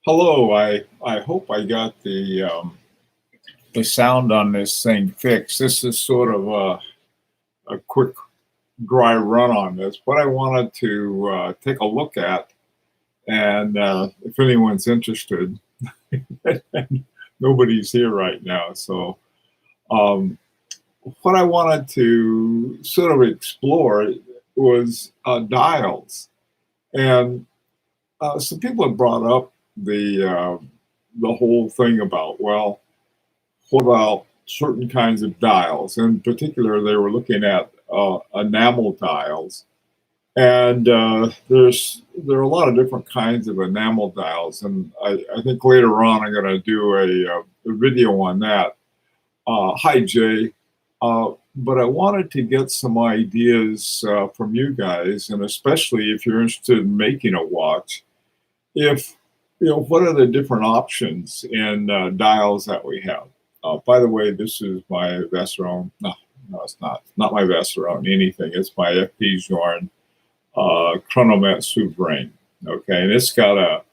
Hello, I hope I got the sound on this thing fixed. This is sort of a quick dry run on this. What I wanted to take a look at, and if anyone's interested, nobody's here right now. So um, what I wanted to sort of explore was dials, and some people have brought up the whole thing about, well, what about certain kinds of dials? In particular, they were looking at enamel dials, and there are a lot of different kinds of enamel dials, and I think later on I'm going to do a video on that. Hi, Jay. But I wanted to get some ideas from you guys, and especially if you're interested in making a watch, if what are the different options in dials that we have? By the way, this is my Vesserone. No, no, it's not. It's not my Vesserone. Anything. It's my FP Jorn Chronomet Souverain. Okay, and it's got a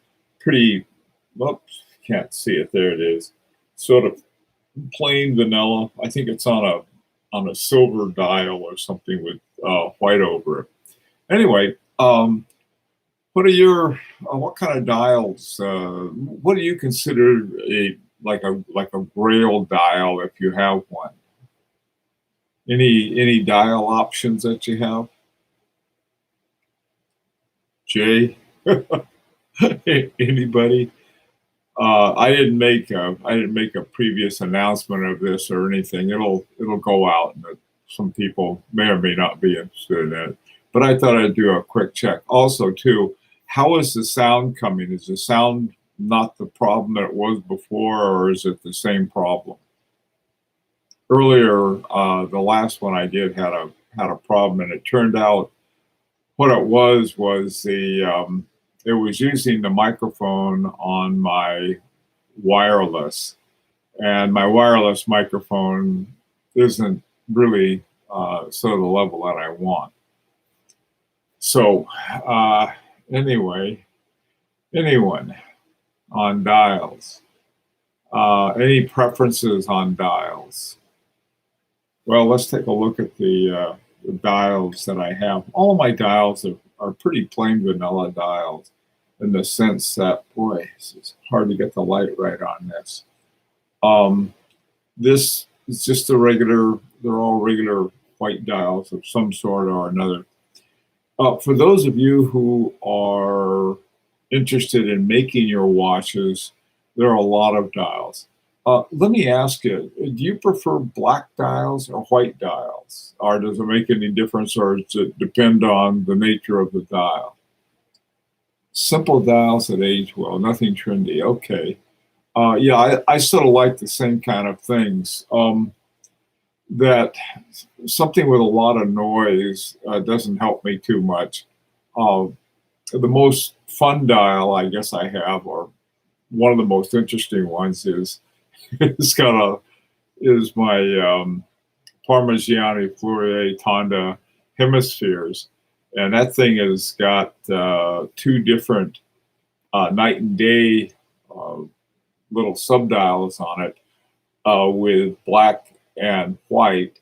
pretty. Whoops, can't see it. There it is. Sort of plain vanilla. I think it's on a silver dial or something with white over it. Anyway, what are your what kind of dials? What do you consider a Grail dial if you have one? Any dial options that you have, Jay? Anybody? I didn't make a previous announcement of this or anything. It'll go out, and some people may or may not be interested in it. But I thought I'd do a quick check. Also, too, how is the sound coming? Is the sound not the problem that it was before, or is it the same problem? Earlier, the last one I did had a problem, and it turned out what it was it was using the microphone on my wireless, and my wireless microphone isn't really sort of the level that I want. So anyway, anyone on dials? Any preferences on dials? Well, let's take a look at the dials that I have. All of my dials are pretty plain vanilla dials, in the sense that, boy, it's hard to get the light right on this. This is just they're all regular white dials of some sort or another. For those of you who are interested in making your watches, there are a lot of dials. Let me ask you, do you prefer black dials or white dials? Or does it make any difference, or does it depend on the nature of the dial? Simple dials that age well, nothing trendy. Okay. Yeah, I sort of like the same kind of things. That something with a lot of noise doesn't help me too much. The most fun dial I guess I have, or one of the most interesting ones, is it's got is my Parmigiani Fourier Tonda hemispheres, and that thing has got two different night and day little subdials on it, with black and white.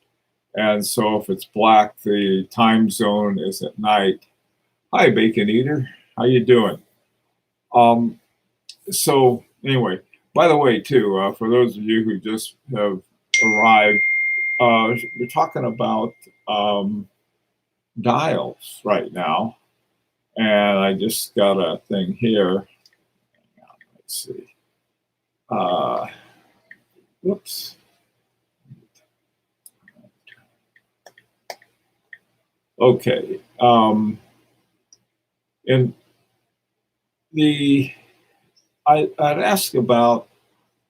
And so if it's black, the time zone is at night. Hi, Bacon Eater. How you doing? So anyway, by the way, too, for those of you who just have arrived, we're talking about dials right now. And I just got a thing here. Let's see. Whoops. Okay. And I'd ask about,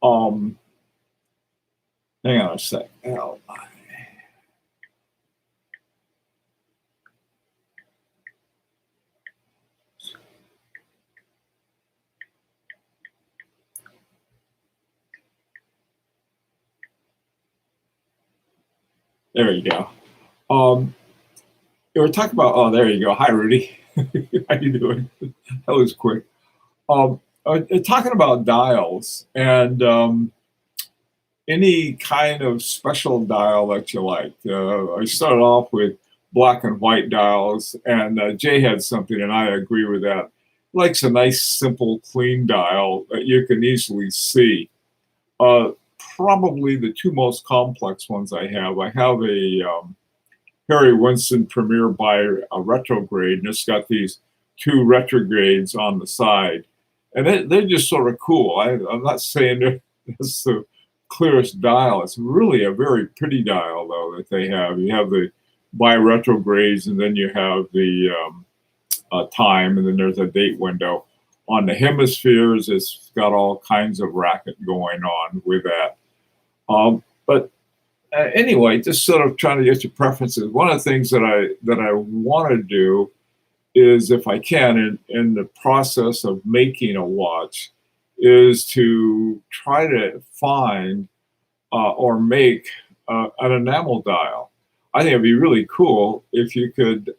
hang on a sec. Oh, there you go. We're talking about, oh, there you go. Hi, Rudy. How you doing? That was quick. talking about dials and any kind of special dial that you like. I started off with black and white dials, and Jay had something, and I agree with that. Likes a nice, simple, clean dial that you can easily see. Uh, Probably the two most complex ones I have. I have a Harry Winston Premier by a retrograde, and it's got these two retrogrades on the side, and they're just sort of cool. I'm not saying it's the clearest dial. It's really a very pretty dial, though, that they have. You have the bi retrogrades, and then you have the time, and then there's a date window. On the hemispheres, it's got all kinds of racket going on with that. But anyway, just sort of trying to get your preferences. One of the things that I want to do is, if I can, in the process of making a watch, is to try to find or make an enamel dial. I think it'd be really cool if you could.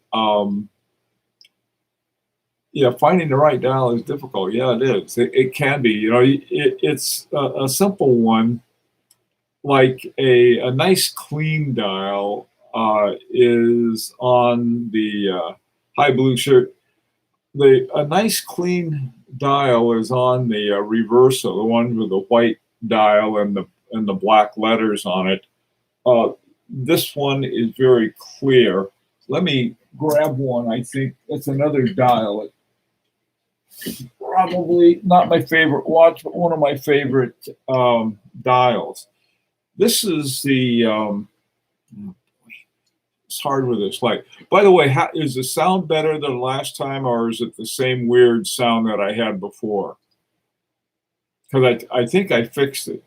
Yeah, finding the right dial is difficult. Yeah, it is. It can be. You know, it's a simple one, like a nice clean dial is on the high blue shirt. A nice clean dial is on the reverso, the one with the white dial and the black letters on it. This one is very clear. Let me grab one. I think that's another dial. Probably not my favorite watch, but one of my favorite dials. This is the, it's hard with this light. By the way, is the sound better than last time, or is it the same weird sound that I had before? Because I think I fixed it.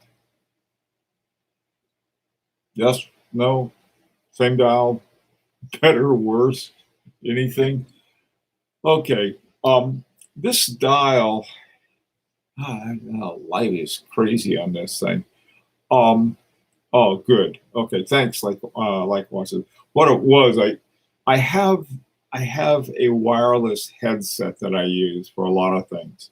Yes, no, same dial, better, worse, anything? Okay, this dial, light is crazy on this thing. Oh, good. Okay, thanks. Likewise. What it was, I have a wireless headset that I use for a lot of things.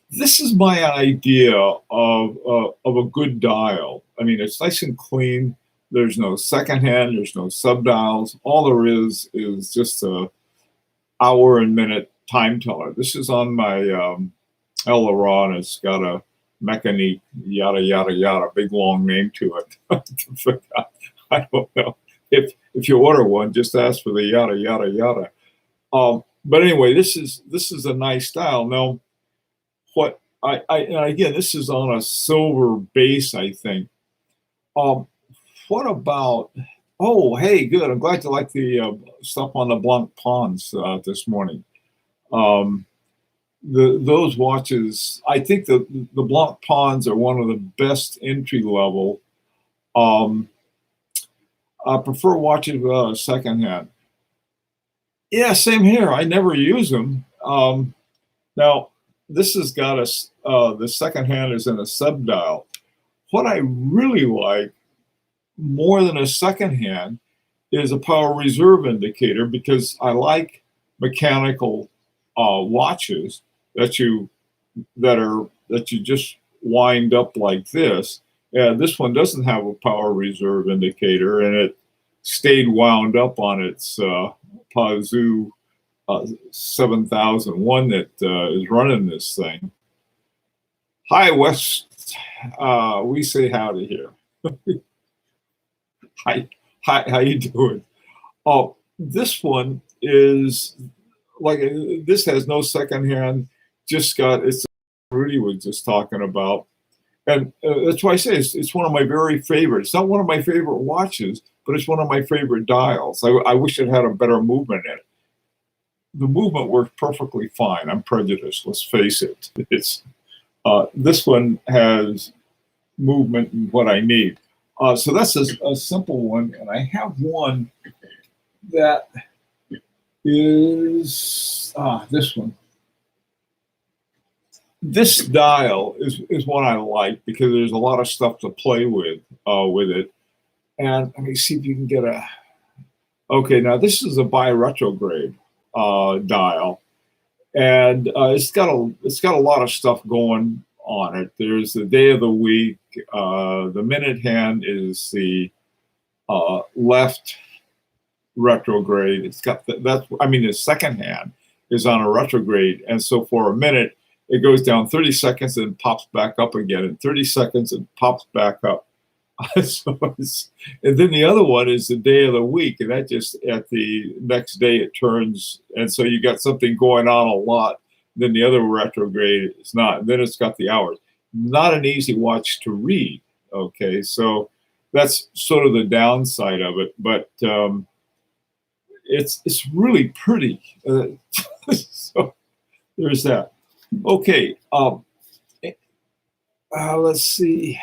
This is my idea of a good dial. I mean, it's nice and clean. There's no secondhand. There's no sub dials. All there is just a hour and minute time teller. This is on my Eleron. It's got a Mechanique, yada yada yada, big long name to it. I don't know. If you order one, just ask for the yada yada yada. But anyway, this is a nice style. Now, what and again, this is on a silver base, I think. What about? Oh, hey, good. I'm glad you like the stuff on the Blanc Pons this morning. Those watches, I think the Blanc Pons are one of the best entry level. I prefer watches without a second hand. Yeah, same here. I never use them. Now, this has got the second hand is in a sub dial. What I really like more than a second hand is a power reserve indicator, because I like mechanical watches that you just wind up like this. And this one doesn't have a power reserve indicator, and it stayed wound up on its Pazoo 7001 that is running this thing. Hi, West. We say howdy here. Hi, how you doing? Oh, this one is like, this has no second hand. Just got, it's Rudy was just talking about, and that's why I say it's one of my very favorites. It's not one of my favorite watches, but it's one of my favorite dials. I wish it had a better movement in it. The movement works perfectly fine. I'm prejudiced. Let's face it. It's this one has movement and what I need. So that's a simple one, and I have one that is this one. This dial is one I like because there's a lot of stuff to play with it. And let me see if you can get a. Okay, now this is a bi-retrograde dial, and it's got a lot of stuff going on it. There's the day of the week. The minute hand is the left retrograde. It's got that's I mean the second hand is on a retrograde, and so for a minute it goes down 30 seconds and pops back up again, and 30 seconds and pops back up. So and then the other one is the day of the week, and that just at the next day it turns, and so you got something going on a lot. Then the other retrograde is not. And then it's got the hours. Not an easy watch to read. Okay, so that's sort of the downside of it, but it's really pretty. So there's that. Okay, let's see.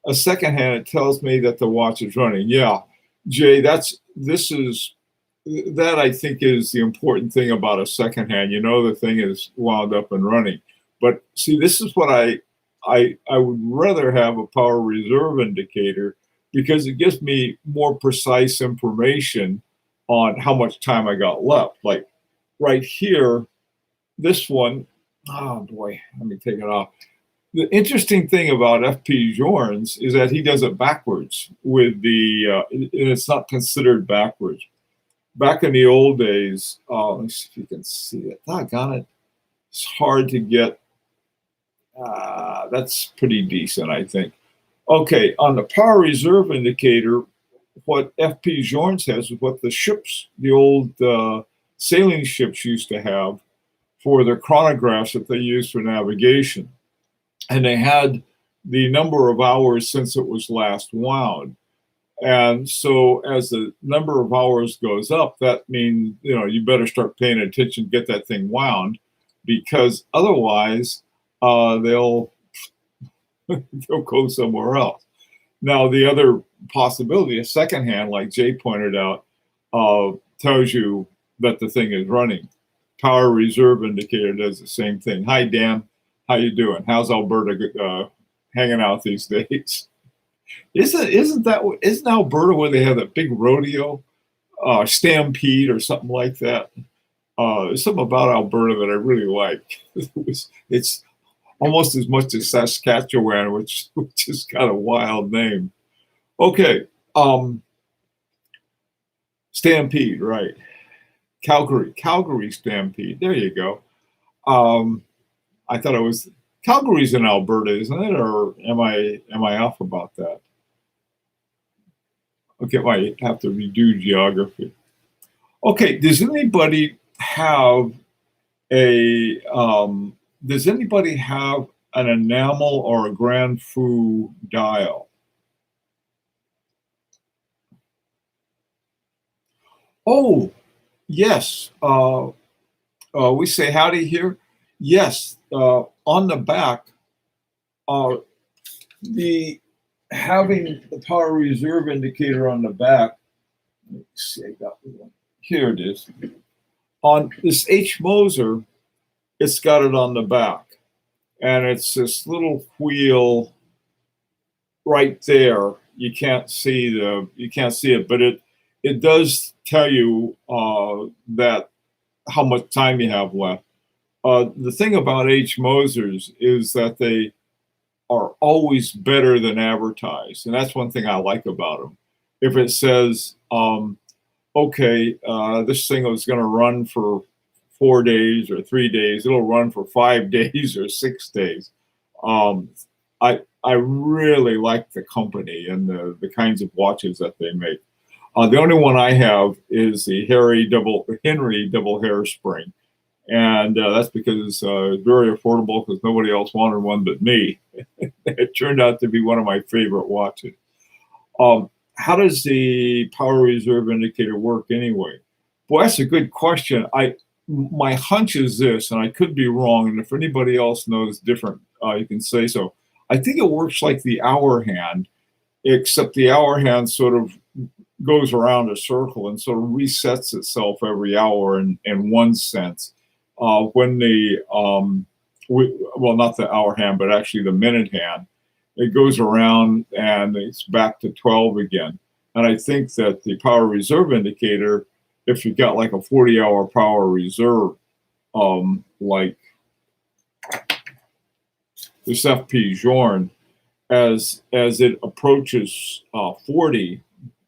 A second hand, it tells me that the watch is running. Yeah, Jay, that I think is the important thing about a second hand. You know, the thing is wound up and running. But see, this is what I would rather have a power reserve indicator, because it gives me more precise information on how much time I got left. Like right here, this one, oh boy, let me take it off. The interesting thing about FP Journes is that he does it backwards with and it's not considered backwards. Back in the old days, let me see if you can see it. Doggone it. It's hard to get. That's pretty decent, I think. Okay, on the power reserve indicator, what FP Journes has is what the ships, the old sailing ships used to have for their chronographs that they used for navigation. And they had the number of hours since it was last wound. And so as the number of hours goes up, that means, you better start paying attention, get that thing wound, because otherwise they'll go somewhere else. Now, the other possibility, a second hand, like Jay pointed out, tells you that the thing is running. Power reserve indicator does the same thing. Hi, Dan. How you doing? How's Alberta hanging out these days? Isn't Alberta where they have that big rodeo, stampede or something like that? There's something about Alberta that I really like. It's almost as much as Saskatchewan, which is got a wild name. Okay, stampede, right? Calgary stampede. There you go. I thought it was Calgary's in Alberta, isn't it? Or am I off about that? Okay, I have to redo geography. Okay, does anybody have an enamel or a Grand Fu dial? Oh, yes. We say howdy here. Yes, on the back, having the power reserve indicator on the back. Let's see, I got one. Here it is. On this H Moser, it's got it on the back, and it's this little wheel right there. You can't see it, but it does tell you that how much time you have left. The thing about H Mosers is that they are always better than advertised, and that's one thing I like about them. If it says, okay, this thing is going to run for 4 days or 3 days, it'll run for 5 days or 6 days. I really like the company and the kinds of watches that they make. The only one I have is the Henry double hairspring. And that's because it's very affordable, because nobody else wanted one but me. It turned out to be one of my favorite watches. How does the power reserve indicator work anyway? Boy, that's a good question. My hunch is this, and I could be wrong, and if anybody else knows different, you can say so. I think it works like the hour hand, except the hour hand sort of goes around a circle and sort of resets itself every hour in one sense. When not the hour hand, but actually the minute hand, it goes around and it's back to 12 again. And I think that the power reserve indicator, if you've got like a 40-hour power reserve, like this FP Journe, as it approaches 40,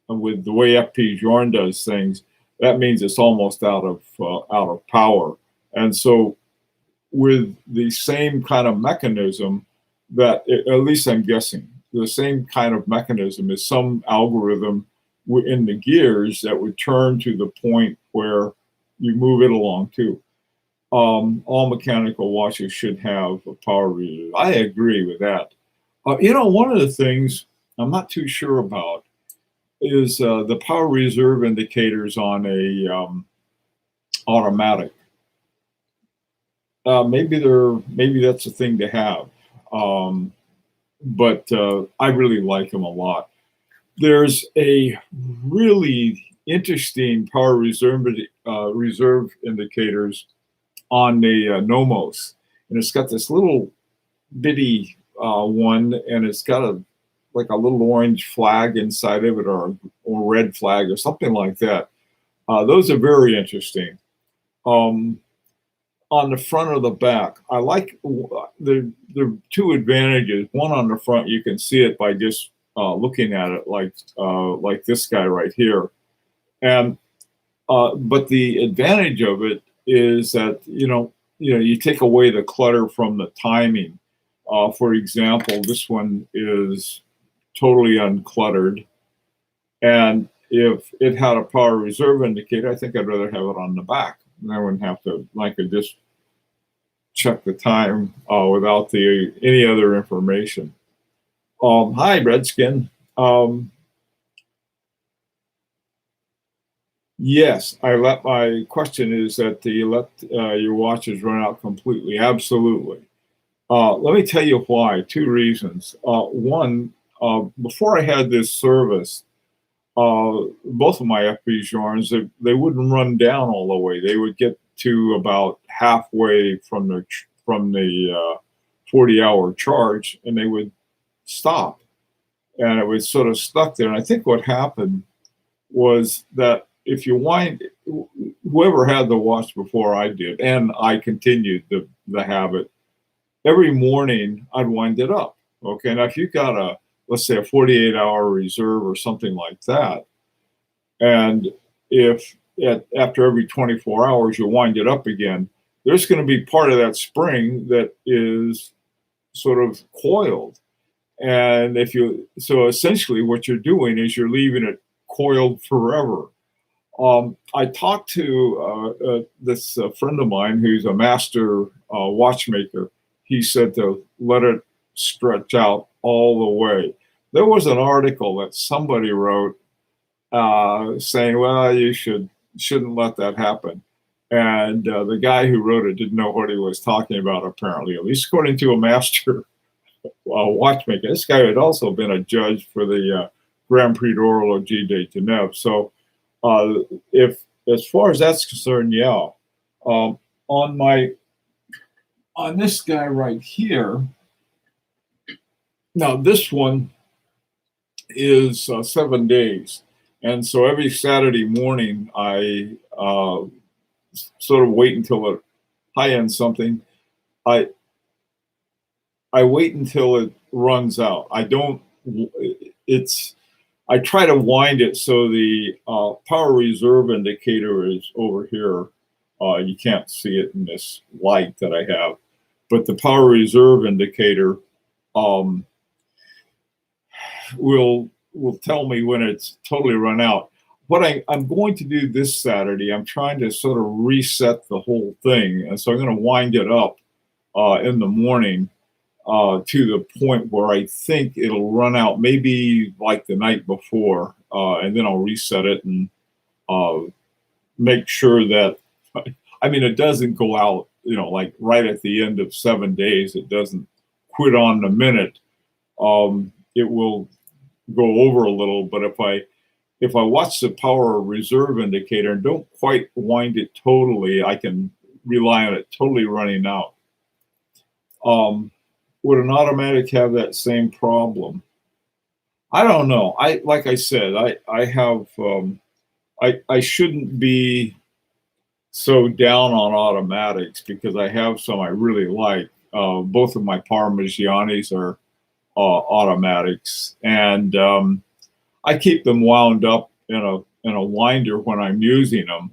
with the way FP Journe does things, that means it's almost out of power. And so, with the same kind of mechanism that, at least I'm guessing, the same kind of mechanism is some algorithm in the gears that would turn to the point where you move it along too. All mechanical watches should have a power reserve. I agree with that. One of the things I'm not too sure about is the power reserve indicators on a automatic. Maybe that's a thing to have, but I really like them a lot. There's a really interesting power reserve indicators on the Nomos, and it's got this little bitty one, and it's got like a little orange flag inside of it, or red flag, or something like that. Those are very interesting. Um, on the front or the back, I like the two advantages. One, on the front, you can see it by just looking at it, like this guy right here. And but the advantage of it is that you take away the clutter from the timing. For example, this one is totally uncluttered, and if it had a power reserve indicator, I think I'd rather have it on the back. And I wouldn't have to, I could just check the time without any other information. Hi, Redskin. Yes, my question is that you let your watches run out completely. Absolutely. Let me tell you why. Two reasons. One, before I had this service, both of my FP Journes, they wouldn't run down all the way. They would get to about halfway from the 40-hour charge, and they would stop, and it was sort of stuck there. And I think what happened was that if you wind, whoever had the watch before I did, and I continued the habit, every morning I'd wind it up. Okay, now if you got let's say a 48-hour reserve or something like that, and if after every 24 hours you wind it up again, there's going to be part of that spring that is sort of coiled. And so essentially what you're doing is you're leaving it coiled forever. I talked to this friend of mine who's a master watchmaker. He said to let it stretch out all the way. There was an article that somebody wrote saying, well, you shouldn't let that happen. And the guy who wrote it didn't know what he was talking about, apparently, at least according to a master watchmaker. This guy had also been a judge for the Grand Prix d'Horlogerie de Genève. So if, as far as that's concerned, yeah. On this guy right here, now this one is 7 days. And so every Saturday morning, I sort of wait until it high-end something. I wait until it runs out. I try to wind it so the power reserve indicator is over here. You can't see it in this light that I have, but the power reserve indicator will tell me when it's totally run out. What I'm going to do this Saturday, I'm trying to sort of reset the whole thing. And so I'm going to wind it up in the morning to the point where I think it'll run out maybe like the night before. And then I'll reset it and make sure that, I mean, it doesn't go out, like right at the end of 7 days. It doesn't quit on the minute. It will go over a little, but if I watch the power reserve indicator and don't quite wind it totally, I can rely on it totally running out. Would an automatic have that same problem? I don't know. Like I said, I have I shouldn't be so down on automatics because I have some I really like. Both of my Parmigianis are automatics, and I keep them wound up in a winder when I'm using them.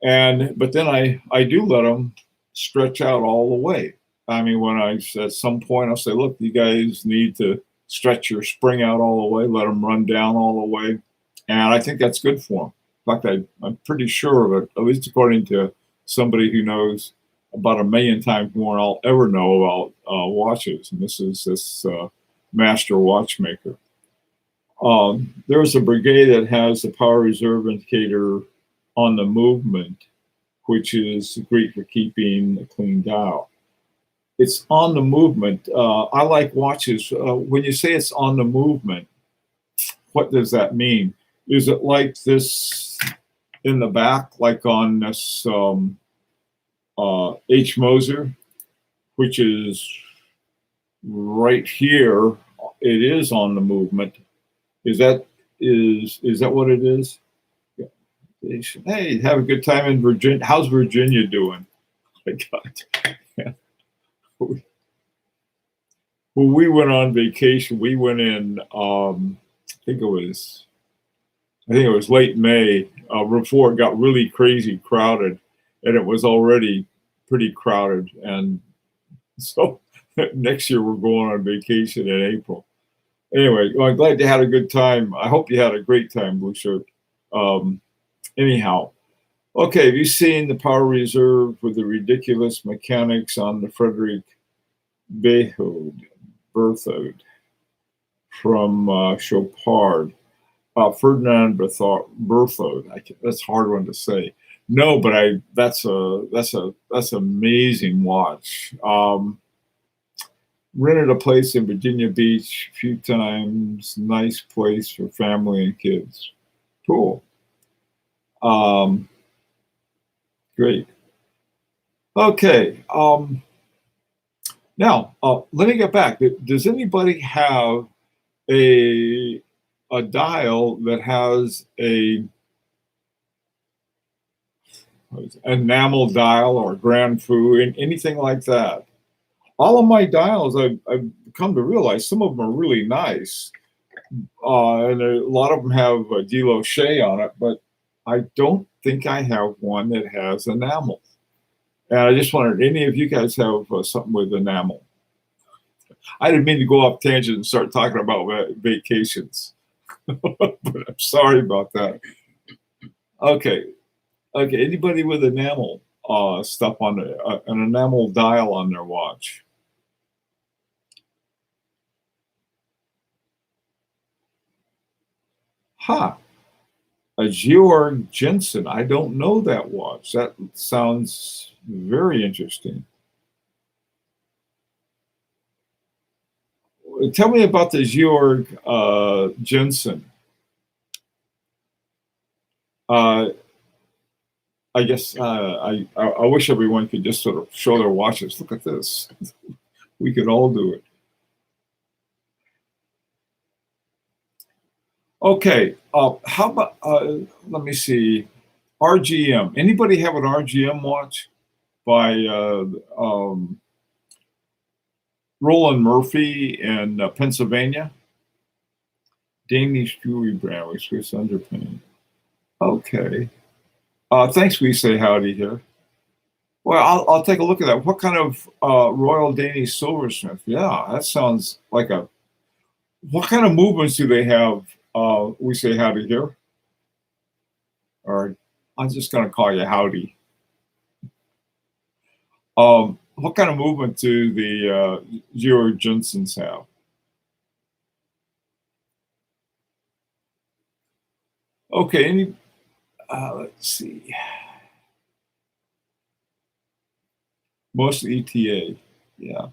And but then I do let them stretch out all the way. I mean, when I at some point I'll say, look, you guys need to stretch your spring out all the way, let them run down all the way, and I think that's good for them. In fact, I'm pretty sure of it, at least according to somebody who knows about a million times more than I'll ever know about watches, and this is this master watchmaker. There's a brigade that has the power reserve indicator on the movement, which is great for keeping a clean dial. It's on the movement. I like watches. When you say it's on the movement, what does that mean? Is it like this in the back, like on this H. Moser, which is right here? It is on the movement. Is that what it is? Hey, have a good time in Virginia. How's Virginia doing? My God. Yeah. When we went on vacation, we went in. I think it was late May, before it got really crazy crowded, and it was already pretty crowded. And so next year we're going on vacation in April. Anyway, well, I'm glad you had a good time. I hope you had a great time, Blue Shirt. Anyhow, okay, have you seen the Power Reserve with the ridiculous mechanics on the Frederick Berthoud from Chopard? Ferdinand Berthoud. That's a hard one to say. No, but that's amazing watch. Rented a place in Virginia Beach a few times. Nice place for family and kids. Cool. Great. Okay. Now, let me get back. Does anybody have a dial that has a enamel dial or Grand Fou and anything like that? All of my dials, I've come to realize some of them are really nice, and a lot of them have a Deloche on it, but I don't think I have one that has enamel. And I just wondered, any of you guys have something with enamel? I didn't mean to go off tangent and start talking about vacations, but I'm sorry about that. Okay. Anybody with enamel stuff on an enamel dial on their watch? Ha! A Georg Jensen. I don't know that watch. That sounds very interesting. Tell me about the Georg Jensen. I guess I wish everyone could just sort of show their watches. Look at this. We could all do it. Okay. How about, let me see, RGM. Anybody have an RGM watch by Roland Murphy in Pennsylvania? Danish jewelry brand with Swiss underpinning. Okay. Thanks, we say howdy here. Well, I'll take a look at that. What kind of Royal Danish silversmith? Yeah, that sounds like a. What kind of movements do they have? We say howdy here. Or I'm just going to call you howdy. What kind of movement do the Georg Jensens have? Okay, let's see. Mostly ETA. Yeah.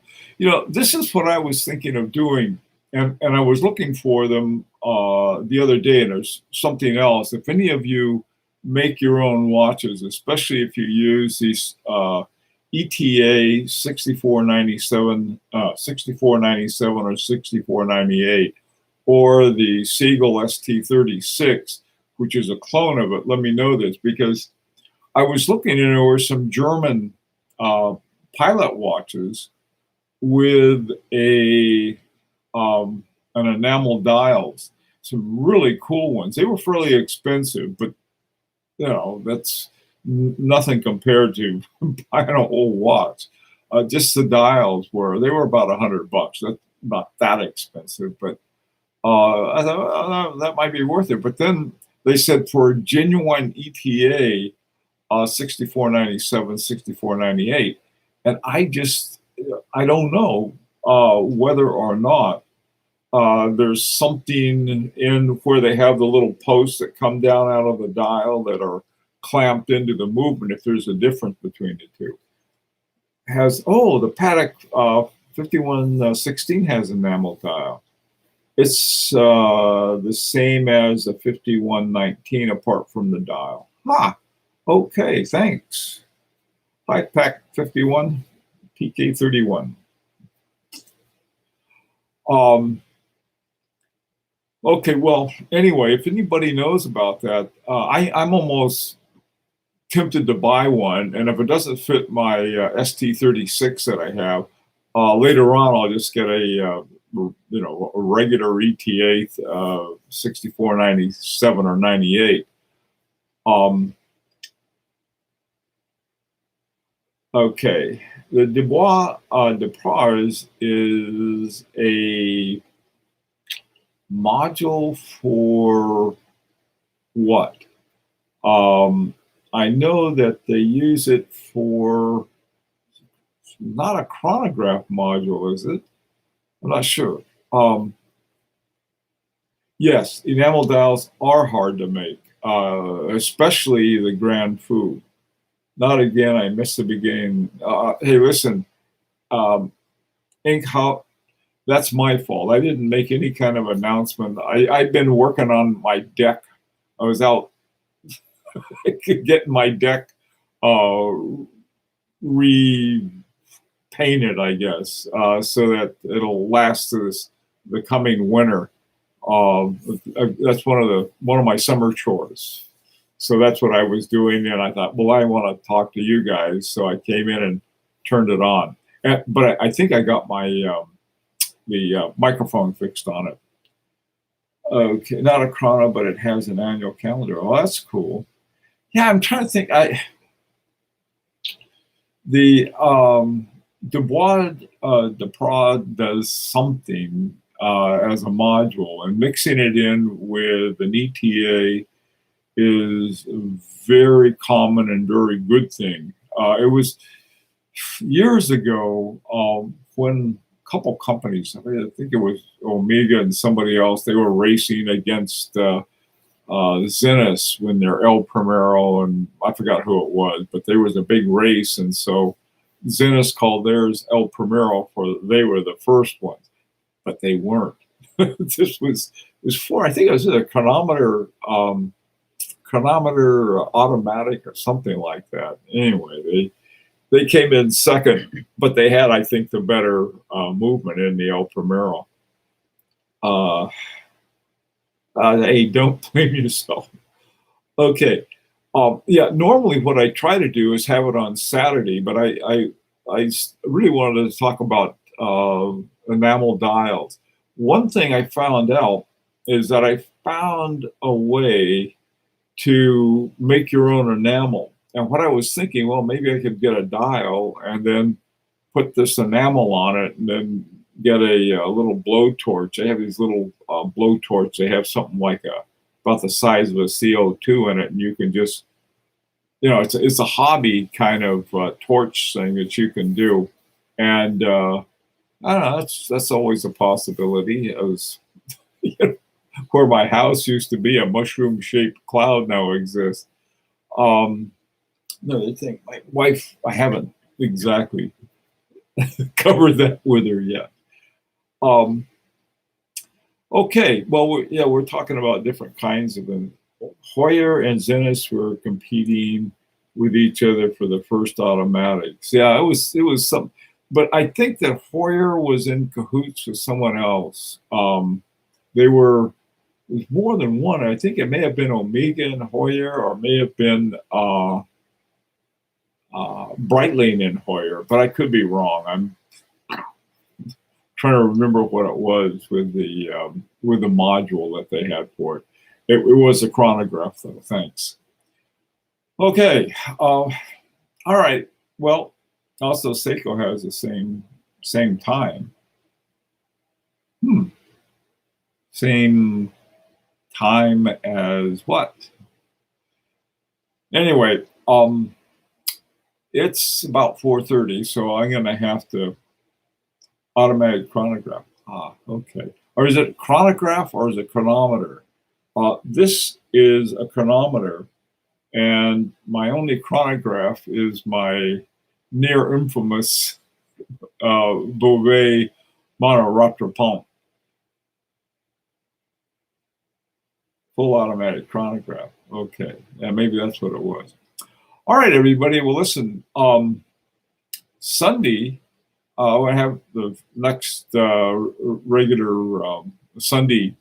This is what I was thinking of doing. And I was looking for them the other day, and there's something else. If any of you make your own watches, especially if you use these ETA 6497 or 6498, or the Siegel ST36, which is a clone of it, let me know this, because I was looking and there were some German uh, pilot watches with an enamel dials, some really cool ones. They were fairly expensive, but that's nothing compared to buying a whole watch. Just the dials they were about $100. That's not that expensive, but I thought that might be worth it. But then they said for genuine ETA, 64.97, 64.98, and I don't know whether or not there's something in where they have the little posts that come down out of the dial that are clamped into the movement. If there's a difference between the two, the Patek 5116 has enamel dial. It's the same as a 5119 apart from the dial. Okay, thanks. Hi, Pack 51, PK 31. Okay, well, anyway, if anybody knows about that, I'm almost tempted to buy one, and if it doesn't fit my ST36 that I have, later on I'll just get a regular ETA 64.97 or 98. Okay, the Dubois de Praz is a module for what? I know that they use it for not a chronograph module, is it? I'm not sure. Yes, enamel dials are hard to make, especially the Grand Fou. Not again, I missed the beginning. Hey, listen, Ink, that's my fault. I didn't make any kind of announcement. I've been working on my deck. I was out getting my deck repainted, I guess, so that it'll last to the coming winter. That's one of my summer chores. So that's what I was doing, and I thought, well, I want to talk to you guys, so I came in and turned it on. But I think I got my the microphone fixed on it. Okay, not a chrono, but it has an annual calendar. Oh, that's cool. Yeah, I'm trying to think. The Dubois de Prad does something as a module, and mixing it in with an ETA is a very common and very good thing. It was years ago when a couple companies, I think it was Omega and somebody else, they were racing against Zenith when they're El Primero, and I forgot who it was, but there was a big race, and so Zenith called theirs El Primero for they were the first ones, but they weren't. This was for, I think it was a chronometer automatic or something like that. Anyway, they came in second, but they had, I think, the better movement in the El Primero. Hey, don't blame yourself. Okay. Yeah, normally what I try to do is have it on Saturday, but I really wanted to talk about enamel dials. One thing I found out is that I found a way to make your own enamel. And what I was thinking, well, maybe I could get a dial and then put this enamel on it and then get a little blowtorch. They have these little blowtorch. They have something like about the size of a CO2 in it, and you can just, it's a hobby kind of torch thing that you can do. And I don't know, that's always a possibility. It was, where my house used to be, a mushroom-shaped cloud now exists. Another thing, my wife, I haven't exactly covered that with her yet. Okay, well, we're talking about different kinds of them. Hoyer and Zenith were competing with each other for the first automatics. Yeah, it was some, but I think that Hoyer was in cahoots with someone else. There was more than one. I think it may have been Omega and Hoyer, or may have been Breitling and Hoyer, but I could be wrong. I'm trying to remember what it was with the module that they had for it. It was a chronograph, though. Thanks. Okay. All right. Well, also Seiko has the same time. Same time as what? Anyway, it's about 4:30, so I'm gonna have to automatic chronograph. Okay. Or is it chronograph or is it chronometer? This is a chronometer, and my only chronograph is my near infamous Beauvais monoruptor pump. Full automatic chronograph. Okay. Yeah, maybe that's what it was. All right, everybody. Well, listen, Sunday, I have the next regular Sunday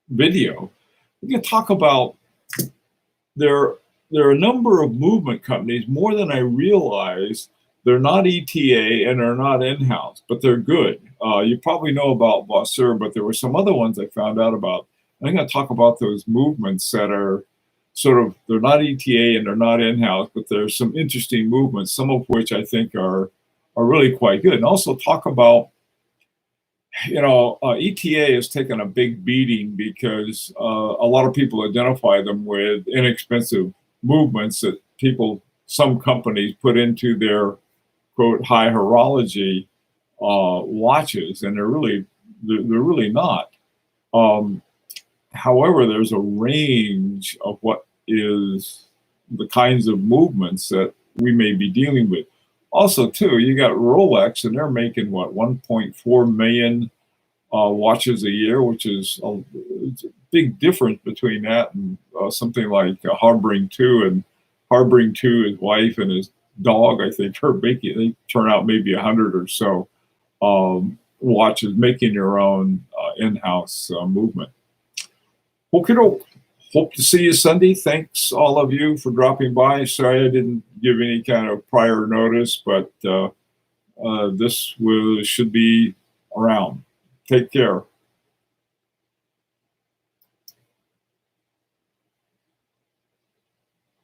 video. We can talk about there are a number of movement companies, more than I realize. They're not ETA and they're not in-house, but they're good. You probably know about Vasseur, but there were some other ones I found out about. I'm going to talk about those movements that are sort of, they're not ETA and they're not in-house, but there's some interesting movements, some of which I think are really quite good. And also talk about, ETA has taken a big beating because a lot of people identify them with inexpensive movements that some companies put into their quote high horology watches, and they're really not. However, there's a range of what is the kinds of movements that we may be dealing with. Also, too, you got Rolex, and they're making what 1.4 million watches a year, which is it's a big difference between that and something like Harbring 2. And Harbring 2, his wife and his dog, I think, they turn out maybe 100 or so watches, making your own in-house movement. Okay, hope to see you Sunday. Thanks all of you for dropping by. Sorry I didn't give any kind of prior notice, but this should be around. Take care.